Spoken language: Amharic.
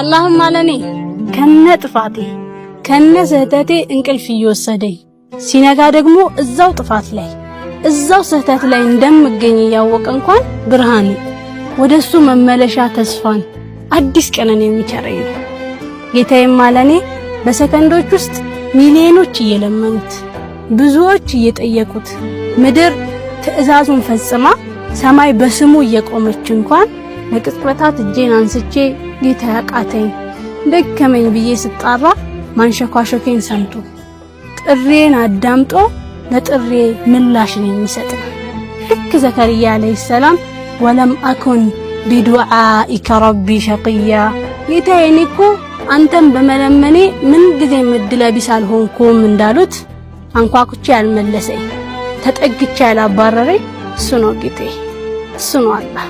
اللهم علني كن ጥፋቴ ከነ ስህተቴ እንቅልፍ እየወሰደኝ ሲነጋ ደግሞ እዛው ጥፋት ላይ እዛው ስህተት ላይ እንደምገኝ ያወቀ እንኳን ብርሃን ወደሱ መመለሻ ተስፋን አዲስ ቀንን የሚቸረኝ ጌታዬም ማለኔ በሰከንዶች ውስጥ ሚሊዮኖች እየለመኑት ብዙዎች እየጠየቁት ምድር ትዕዛዙን ፈጽማ ሰማይ በስሙ እየቆመች እንኳን ለቅጽበታት እጄን አንስቼ ጌታ ያቃተኝ ደከመኝ ብዬ ስጣራ ማንሸኳሸኬን ሰምቶ ጥሬን አዳምጦ ለጥሬ ምላሽ ነው የሚሰጠው ልክ ዘከርያ አለይሂ ሰላም ወለም አኩን ቢዱዓኢከ ረቢ ሸቂያ ጌታዬ እኮ አንተም በመለመኔ ምን ጊዜ ምድለ ቢስ አልሆንኩም እንዳሉት አንኳኩቼ ያልመለሰኝ ተጠግቼ ያላባረረኝ እሱ ነው ጌታዬ እሱ ነው አላህ